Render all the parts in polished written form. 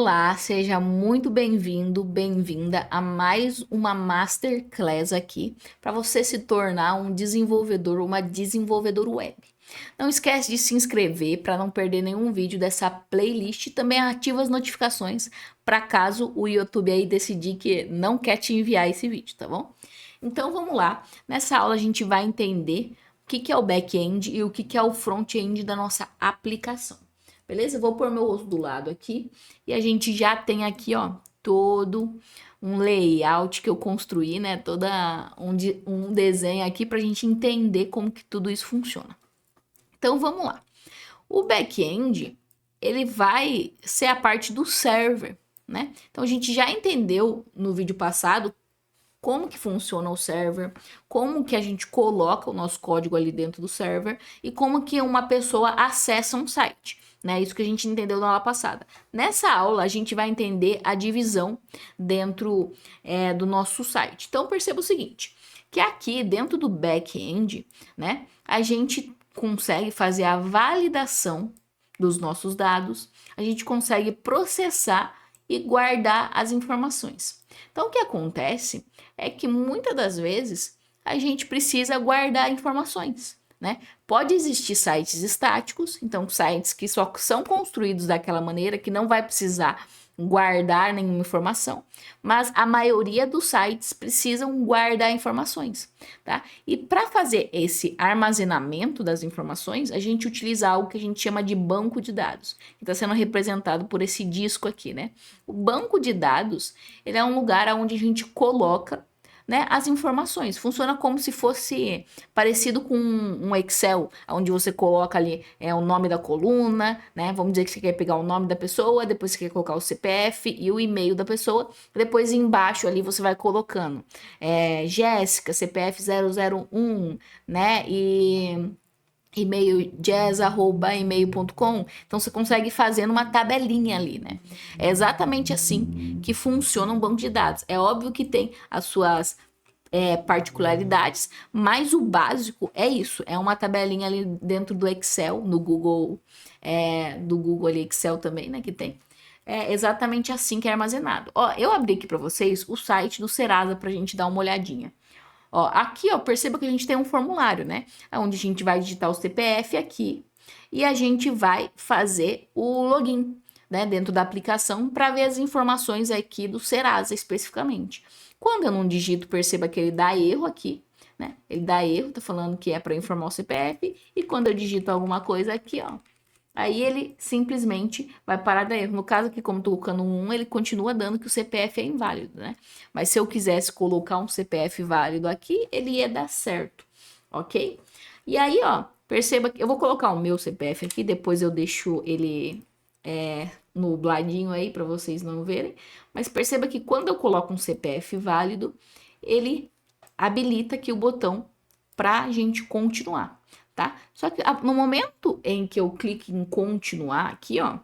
Olá, seja muito bem-vindo, bem-vinda a mais uma Masterclass aqui para você se tornar um desenvolvedor, uma desenvolvedora web. Não esquece de se inscrever para não perder nenhum vídeo dessa playlist e também ativa as notificações para caso o YouTube aí decidir que não quer te enviar esse vídeo, tá bom? Então vamos lá, nessa aula a gente vai entender o que é o back-end e o que é o front-end da nossa aplicação. Beleza? Eu vou pôr meu rosto do lado aqui e a gente já tem aqui, ó, todo um layout que eu construí, né? Toda um desenho aqui para a gente entender como que tudo isso funciona. Então vamos lá. O back-end, ele vai ser a parte do server, né? Então a gente já entendeu no vídeo passado como que funciona o server, como que a gente coloca o nosso código ali dentro do server e como que uma pessoa acessa um site, né? Isso que a gente entendeu na aula passada. Nessa aula, a gente vai entender a divisão dentro do nosso site. Então, perceba o seguinte, que aqui dentro do back-end, né, a gente consegue fazer a validação dos nossos dados, a gente consegue processar e guardar as informações. Então, o que acontece é que muitas das vezes a gente precisa guardar informações, né? Pode existir sites estáticos, então sites que só são construídos daquela maneira, que não vai precisar guardar nenhuma informação, mas a maioria dos sites precisam guardar informações, tá? E para fazer esse armazenamento das informações, a gente utiliza algo que a gente chama de banco de dados, que está sendo representado por esse disco aqui, né? O banco de dados, ele é um lugar onde a gente coloca, né, as informações. Funciona como se fosse parecido com um Excel, onde você coloca ali o nome da coluna, né? Vamos dizer que você quer pegar o nome da pessoa, depois você quer colocar o CPF e o e-mail da pessoa, depois embaixo ali você vai colocando Jéssica, CPF 001, né? E e-mail jazz@email.com, então você consegue fazer uma tabelinha ali, né? É exatamente assim que funciona um banco de dados. É óbvio que tem as suas particularidades, mas o básico é isso, é uma tabelinha ali dentro do Excel, no Google, do Google ali Excel também, né, que tem. É exatamente assim que é armazenado. Ó, eu abri aqui para vocês o site do Serasa para a gente dar uma olhadinha. Ó, aqui, ó, perceba que a gente tem um formulário, né? Onde a gente vai digitar o CPF aqui e a gente vai fazer o login, né, dentro da aplicação para ver as informações aqui do Serasa especificamente. Quando eu não digito, perceba que ele dá erro aqui, né? Ele dá erro, tá falando que é para informar o CPF, e quando eu digito alguma coisa aqui, ó, aí ele simplesmente vai parar de erro. No caso aqui, como estou colocando um 1, ele continua dando que o CPF é inválido, né? Mas se eu quisesse colocar um CPF válido aqui, ele ia dar certo, ok? E aí, ó, perceba que eu vou colocar o meu CPF aqui, depois eu deixo ele nubladinho aí para vocês não verem. Mas perceba que quando eu coloco um CPF válido, ele habilita aqui o botão para a gente continuar, tá? Só que no momento em que eu clico em continuar aqui, ó,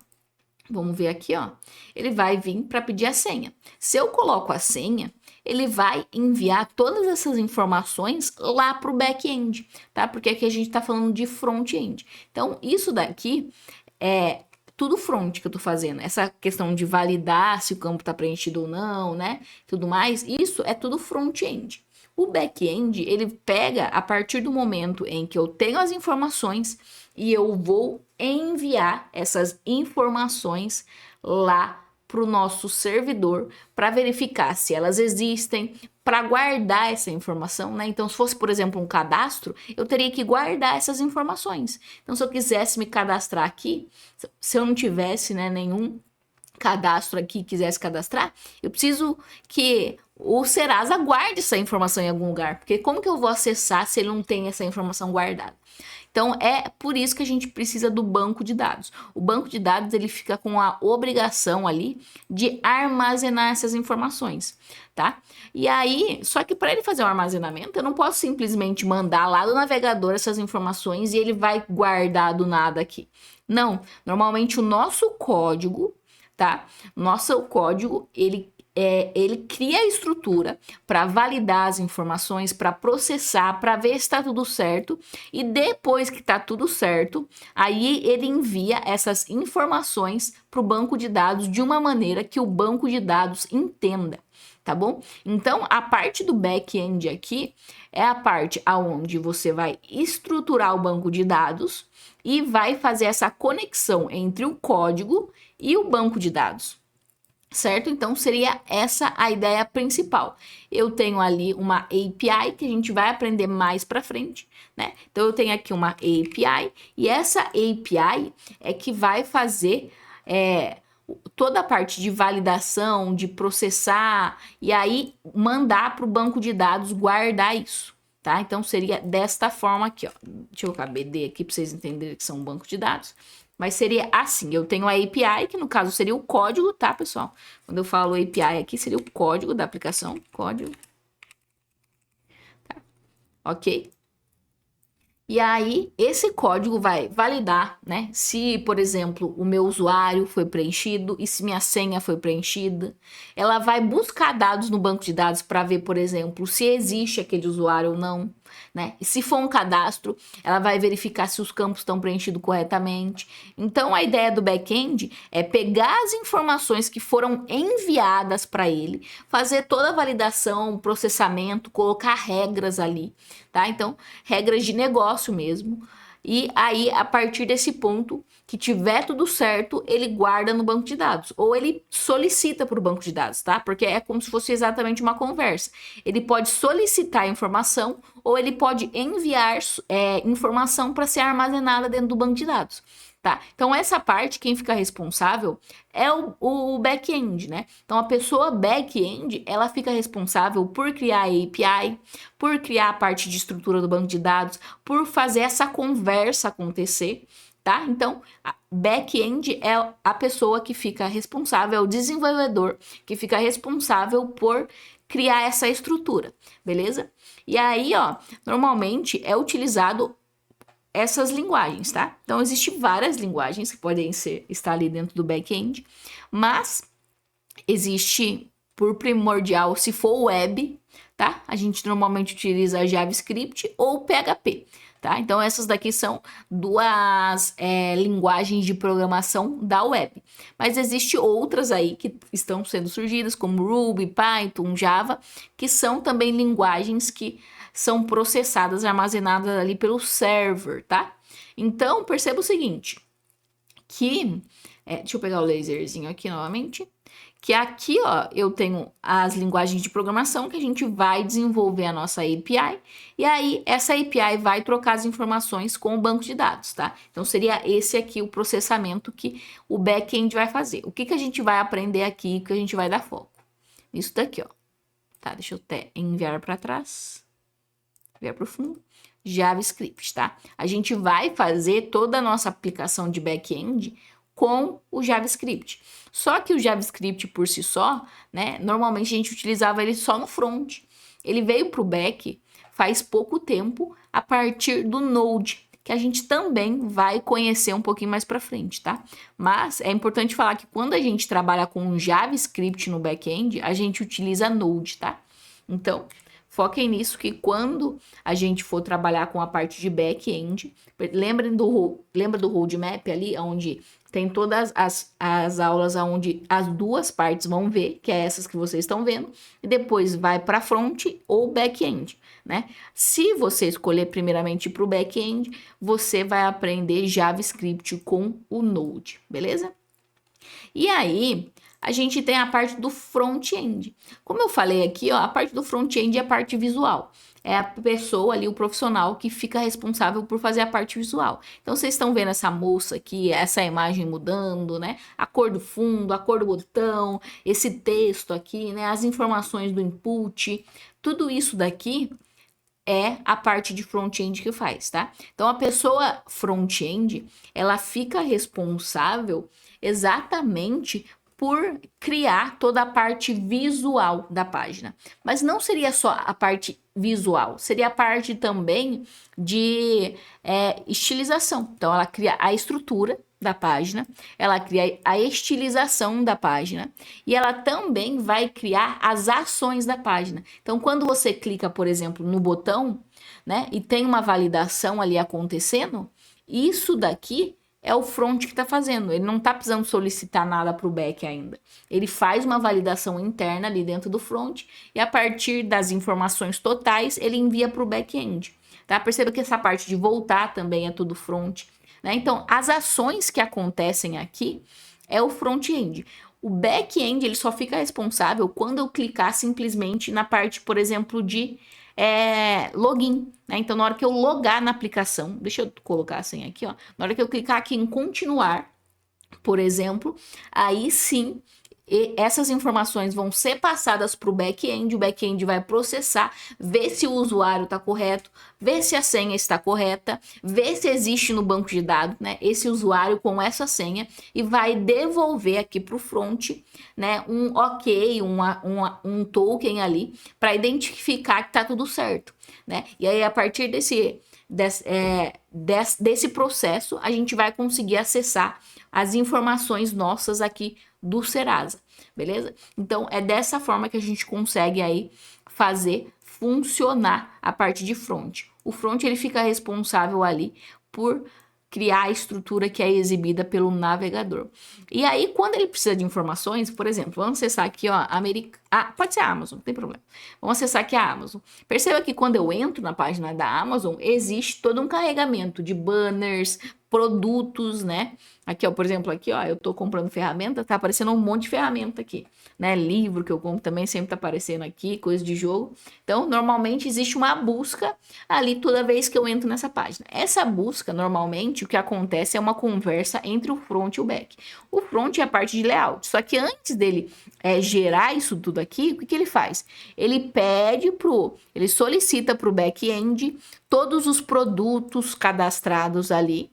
vamos ver aqui, ó, ele vai vir para pedir a senha. Se eu coloco a senha, ele vai enviar todas essas informações lá para o back-end, tá? Porque aqui a gente está falando de front-end. Então, isso daqui é tudo front que eu tô fazendo. Essa questão de validar se o campo tá preenchido ou não, né? Tudo mais, isso é tudo front-end. O back-end, ele pega a partir do momento em que eu tenho as informações e eu vou enviar essas informações lá para o nosso servidor para verificar se elas existem, para guardar essa informação, né? Então, se fosse, por exemplo, um cadastro, eu teria que guardar essas informações. Então, se eu quisesse me cadastrar aqui, se eu não tivesse, né, nenhum cadastro aqui, quisesse cadastrar, eu preciso que o Serasa guarde essa informação em algum lugar, porque como que eu vou acessar se ele não tem essa informação guardada? Então, é por isso que a gente precisa do banco de dados. O banco de dados, ele fica com a obrigação ali de armazenar essas informações, tá? E aí, só que para ele fazer o armazenamento, eu não posso simplesmente mandar lá do navegador essas informações e ele vai guardar do nada aqui. Não, normalmente o nosso código, tá? Nosso código, ele ele cria a estrutura para validar as informações, para processar, para ver se está tudo certo. E depois que está tudo certo, aí ele envia essas informações para o banco de dados de uma maneira que o banco de dados entenda. Tá bom? Então, a parte do back-end aqui é a parte aonde você vai estruturar o banco de dados e vai fazer essa conexão entre o código e o banco de dados. Certo? Então, seria essa a ideia principal. Eu tenho ali uma API que a gente vai aprender mais para frente, né? Então, eu tenho aqui uma API e essa API é que vai fazer toda a parte de validação, de processar e aí mandar para o banco de dados guardar isso, tá? Então, seria desta forma aqui, ó. Deixa eu colocar BD aqui para vocês entenderem que são um banco de dados. Mas seria assim, eu tenho a API, que no caso seria o código, tá, pessoal? Quando eu falo API aqui, seria o código da aplicação, código. Tá. Ok? E aí, esse código vai validar, né? Se, por exemplo, o meu usuário foi preenchido e se minha senha foi preenchida. Ela vai buscar dados no banco de dados para ver, por exemplo, se existe aquele usuário ou não, né? E se for um cadastro, ela vai verificar se os campos estão preenchidos corretamente. Então, a ideia do back-end é pegar as informações que foram enviadas para ele, fazer toda a validação, processamento, colocar regras ali, tá? Então, regras de negócio mesmo. E aí, a partir desse ponto, que tiver tudo certo, ele guarda no banco de dados. Ou ele solicita para o banco de dados, tá? Porque é como se fosse exatamente uma conversa. Ele pode solicitar informação ou ele pode enviar informação para ser armazenada dentro do banco de dados. Tá? Então, essa parte, quem fica responsável é o back-end, né? Então, a pessoa back-end, ela fica responsável por criar a API, por criar a parte de estrutura do banco de dados, por fazer essa conversa acontecer, tá? Então, back-end é a pessoa que fica responsável, é o desenvolvedor que fica responsável por criar essa estrutura, beleza? E aí, ó, normalmente é utilizado essas linguagens, tá? Então, existem várias linguagens que podem estar ali dentro do back-end, mas existe, por primordial, se for web, tá? A gente normalmente utiliza JavaScript ou PHP, tá? Então, essas daqui são duas linguagens de programação da web. Mas existem outras aí que estão sendo surgidas, como Ruby, Python, Java, que são também linguagens que são processadas, armazenadas ali pelo server, tá? Então, perceba o seguinte, que... deixa eu pegar o laserzinho aqui novamente. Que aqui, ó, eu tenho as linguagens de programação que a gente vai desenvolver a nossa API. E aí, essa API vai trocar as informações com o banco de dados, tá? Então, seria esse aqui o processamento que o back-end vai fazer. O que que a gente vai aprender aqui, que a gente vai dar foco? Isso daqui, ó. Tá, deixa eu até enviar para trás. Enviar para o fundo. JavaScript, tá? A gente vai fazer toda a nossa aplicação de back-end com o JavaScript. Só que o JavaScript por si só, né, normalmente a gente utilizava ele só no front. Ele veio para o back faz pouco tempo a partir do Node, que a gente também vai conhecer um pouquinho mais para frente, tá? Mas é importante falar que quando a gente trabalha com JavaScript no back-end, a gente utiliza Node, tá? Então, foquem nisso que quando a gente for trabalhar com a parte de back-end, lembra do roadmap ali, onde tem todas as aulas onde as duas partes vão ver, que é essas que vocês estão vendo, e depois vai para front ou back-end, né? Se você escolher primeiramente para o back-end, você vai aprender JavaScript com o Node, beleza? E aí, a gente tem a parte do front-end. Como eu falei aqui, ó, a parte do front-end é a parte visual. É a pessoa ali, o profissional, que fica responsável por fazer a parte visual. Então, vocês estão vendo essa moça aqui, essa imagem mudando, né? A cor do fundo, a cor do botão, esse texto aqui, né? As informações do input. Tudo isso daqui é a parte de front-end que faz, tá? Então, a pessoa front-end, ela fica responsável exatamente por criar toda a parte visual da página. Mas não seria só a parte visual, seria a parte também de estilização. Então, ela cria a estrutura, da página, ela cria a estilização da página e ela também vai criar as ações da página. Então, quando você clica, por exemplo, no botão, né, e tem uma validação ali acontecendo, isso daqui é o front que está fazendo. Ele não está precisando solicitar nada para o back ainda. Ele faz uma validação interna ali dentro do front e a partir das informações totais ele envia para o back-end. Tá? Perceba que essa parte de voltar também é tudo front. Né? Então, as ações que acontecem aqui é o front-end. O back-end ele só fica responsável quando eu clicar simplesmente na parte, por exemplo, de login. Né? Então, na hora que eu logar na aplicação, deixa eu colocar assim aqui, ó. Na hora que eu clicar aqui em continuar, por exemplo, aí sim essas informações vão ser passadas para o back-end vai processar, ver se o usuário está correto, ver se a senha está correta, ver se existe no banco de dados, né, esse usuário com essa senha e vai devolver aqui para o front, né, um ok, um token ali para identificar que está tudo certo, né? E aí a partir desse processo a gente vai conseguir acessar as informações nossas aqui do Serasa, beleza? Então, é dessa forma que a gente consegue aí fazer funcionar a parte de front. O front, ele fica responsável ali por criar a estrutura que é exibida pelo navegador. E aí, quando ele precisa de informações, por exemplo, vamos acessar aqui, ó, pode ser a Amazon, não tem problema. Vamos acessar aqui a Amazon. Perceba que quando eu entro na página da Amazon, existe todo um carregamento de banners, produtos, né? Aqui, ó, por exemplo, aqui, ó, eu tô comprando ferramenta, tá aparecendo um monte de ferramenta aqui, né? Livro que eu compro também sempre tá aparecendo aqui, coisa de jogo. Então, normalmente existe uma busca ali toda vez que eu entro nessa página. Essa busca, normalmente, o que acontece é uma conversa entre o front e o back. O front é a parte de layout, só que antes dele gerar isso tudo aqui, o que ele faz? Ele solicita pro back-end todos os produtos cadastrados ali,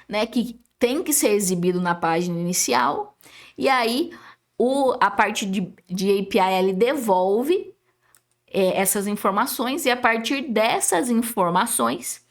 né, que tem que ser exibido na página inicial, e aí a parte de API ele devolve essas informações, e a partir dessas informações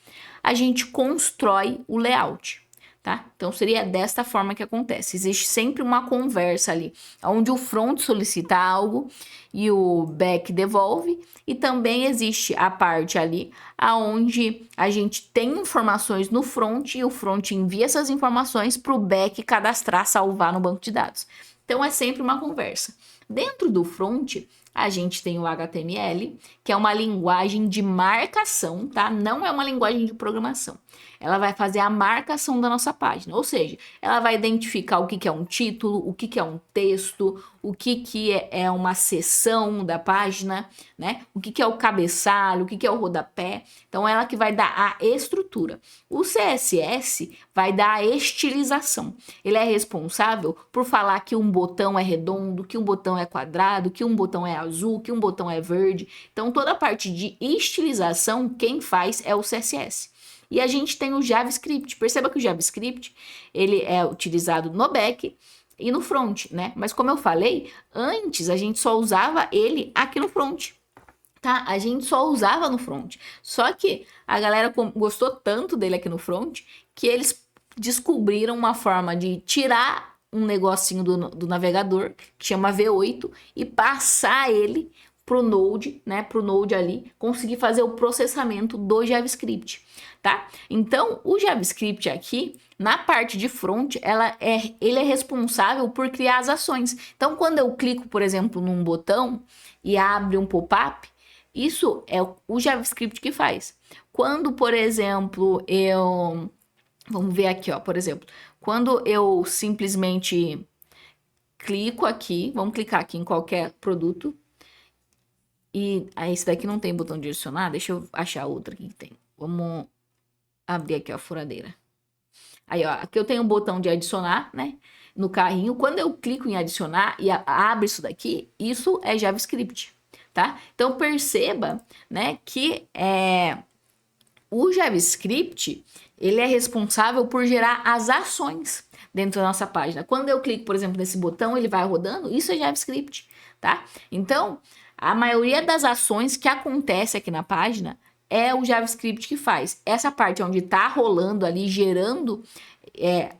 a gente constrói o layout. Tá? Então, seria desta forma que acontece. Existe sempre uma conversa ali, onde o front solicita algo e o back devolve, e também existe a parte ali onde a gente tem informações no front e o front envia essas informações para o back cadastrar, salvar no banco de dados. Então, é sempre uma conversa. Dentro do front, a gente tem o HTML, que é uma linguagem de marcação, tá? Não é uma linguagem de programação. Ela vai fazer a marcação da nossa página, ou seja, ela vai identificar o que é um título, o que é um texto, o que é uma seção da página, né? O que é o cabeçalho, o que é o rodapé. Então, ela que vai dar a estrutura. O CSS vai dar a estilização. Ele é responsável por falar que um botão é redondo, que um botão é quadrado, que um botão é azul, que um botão é verde. Então, toda a parte de estilização, quem faz é o CSS. E a gente tem o JavaScript. Perceba que o JavaScript, ele é utilizado no back e no front, né? Mas como eu falei, antes a gente só usava ele aqui no front, tá? A gente só usava no front. Só que a galera gostou tanto dele aqui no front que eles descobriram uma forma de tirar um negocinho do navegador, que chama V8, e passar ele pro Node, né? Pro Node ali, conseguir fazer o processamento do JavaScript, tá? Então, o JavaScript aqui, na parte de front, ele é responsável por criar as ações. Então, quando eu clico, por exemplo, num botão e abre um pop-up, isso é o JavaScript que faz. Quando, por exemplo, vamos ver aqui, ó, por exemplo, quando eu simplesmente clico aqui, vamos clicar aqui em qualquer produto, e aí esse daqui não tem botão de adicionar, deixa eu achar outra aqui que tem. Vamos abrir aqui a furadeira. Aí, ó, aqui eu tenho um botão de adicionar, né, no carrinho. Quando eu clico em adicionar e abre isso daqui, isso é JavaScript, tá? Então, perceba, né, que o JavaScript, ele é responsável por gerar as ações dentro da nossa página. Quando eu clico, por exemplo, nesse botão, ele vai rodando, isso é JavaScript, tá? Então, a maioria das ações que acontece aqui na página é o JavaScript que faz. Essa parte onde tá rolando ali, gerando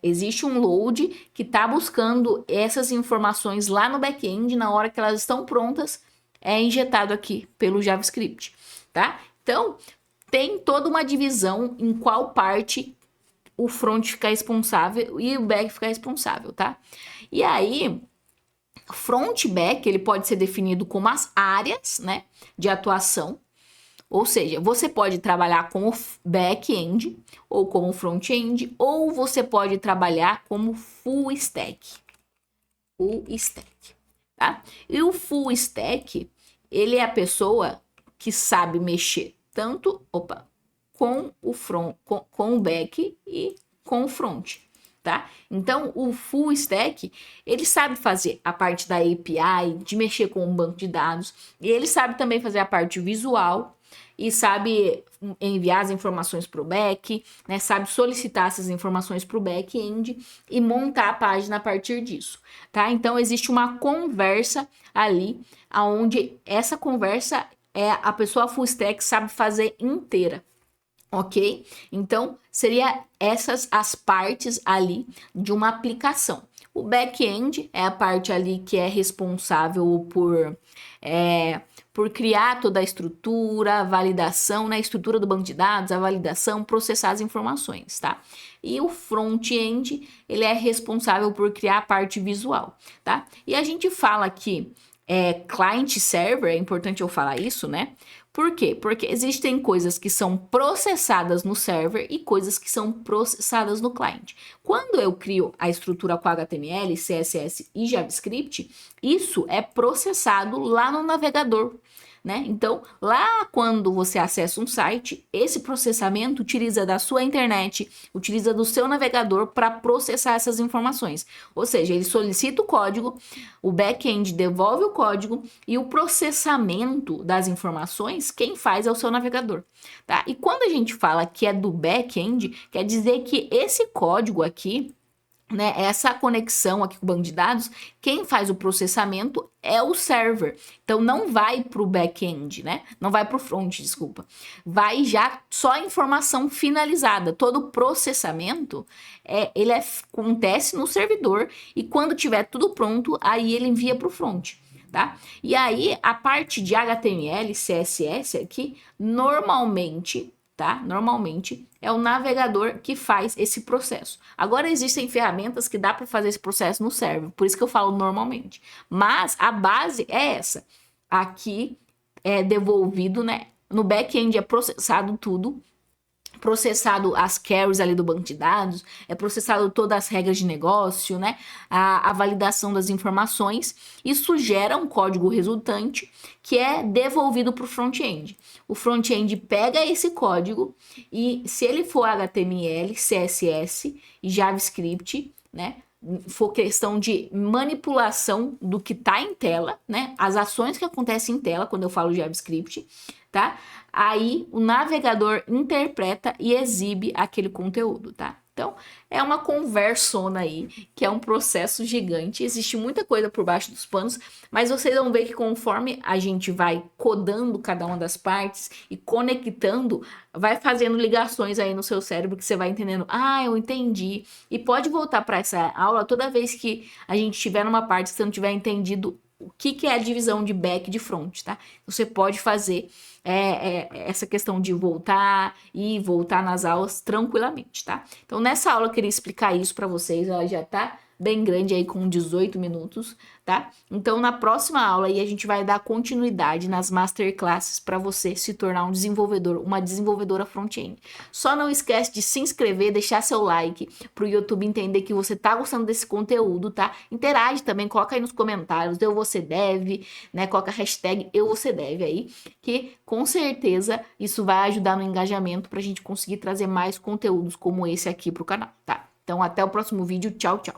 existe um load que está buscando essas informações lá no back-end, na hora que elas estão prontas, é injetado aqui pelo JavaScript, tá? Então, tem toda uma divisão em qual parte o front fica responsável e o back fica responsável, tá? E aí, front e back, ele pode ser definido como as áreas, né, de atuação. Ou seja, você pode trabalhar como back-end ou como front-end, ou você pode trabalhar como full stack. Full stack, tá? E o full stack, ele é a pessoa que sabe mexer tanto, com o front, com o back e com o front, tá? Então, o full stack, ele sabe fazer a parte da API, de mexer com um banco de dados, e ele sabe também fazer a parte visual, e sabe enviar as informações para o back, né? Sabe solicitar essas informações para o back-end e montar a página a partir disso, tá? Então, existe uma conversa ali, onde essa conversa a pessoa full stack sabe fazer inteira, ok? Então, seria essas as partes ali de uma aplicação. O back-end é a parte ali que é responsável por criar toda a estrutura, a validação, né? A estrutura do banco de dados, a validação, processar as informações, tá? E o front-end, ele é responsável por criar a parte visual, tá? E a gente fala aqui, client-server, é importante eu falar isso, né? Por quê? Porque existem coisas que são processadas no server e coisas que são processadas no cliente. Quando eu crio a estrutura com HTML, CSS e JavaScript, isso é processado lá no navegador, né? Então, lá quando você acessa um site, esse processamento utiliza da sua internet, utiliza do seu navegador para processar essas informações. Ou seja, ele solicita o código, o back-end devolve o código e o processamento das informações, quem faz é o seu navegador, tá? E quando a gente fala que é do back-end, quer dizer que esse código aqui, né, essa conexão aqui com o banco de dados, quem faz o processamento é o server. Então, não vai para o back-end, né? Não vai para o front, desculpa. Vai já só a informação finalizada. Todo o processamento, ele acontece no servidor e quando tiver tudo pronto, aí ele envia para o front, tá? E aí, a parte de HTML, CSS aqui, normalmente, tá? Normalmente é o navegador que faz esse processo. Agora existem ferramentas que dá para fazer esse processo no server, por isso que eu falo normalmente. Mas a base é essa. Aqui é devolvido, né? No back-end é processado tudo, processado as queries ali do banco de dados, é processado todas as regras de negócio, né? A validação das informações. Isso gera um código resultante que é devolvido para o front-end. O front-end pega esse código e, se ele for HTML, CSS e JavaScript, né? For questão de manipulação do que está em tela, né? As ações que acontecem em tela, quando eu falo JavaScript, tá? Aí o navegador interpreta e exibe aquele conteúdo, tá? Então, é uma conversona aí, que é um processo gigante. Existe muita coisa por baixo dos panos, mas vocês vão ver que conforme a gente vai codando cada uma das partes e conectando, vai fazendo ligações aí no seu cérebro que você vai entendendo. Ah, eu entendi. E pode voltar para essa aula toda vez que a gente estiver numa parte que você não tiver entendido o que é a divisão de back e de front, tá? Você pode fazer essa questão de voltar e voltar nas aulas tranquilamente, tá? Então, nessa aula eu queria explicar isso para vocês, ela já tá bem grande aí com 18 minutos, tá? Então, na próxima aula aí a gente vai dar continuidade nas masterclasses para você se tornar um desenvolvedor, uma desenvolvedora front-end. Só não esquece de se inscrever, deixar seu like pro YouTube entender que você tá gostando desse conteúdo, tá? Interage também, coloca aí nos comentários, você deve, né? Coloca a hashtag você deve aí, que com certeza isso vai ajudar no engajamento pra gente conseguir trazer mais conteúdos como esse aqui pro canal, tá? Então, até o próximo vídeo. Tchau, tchau.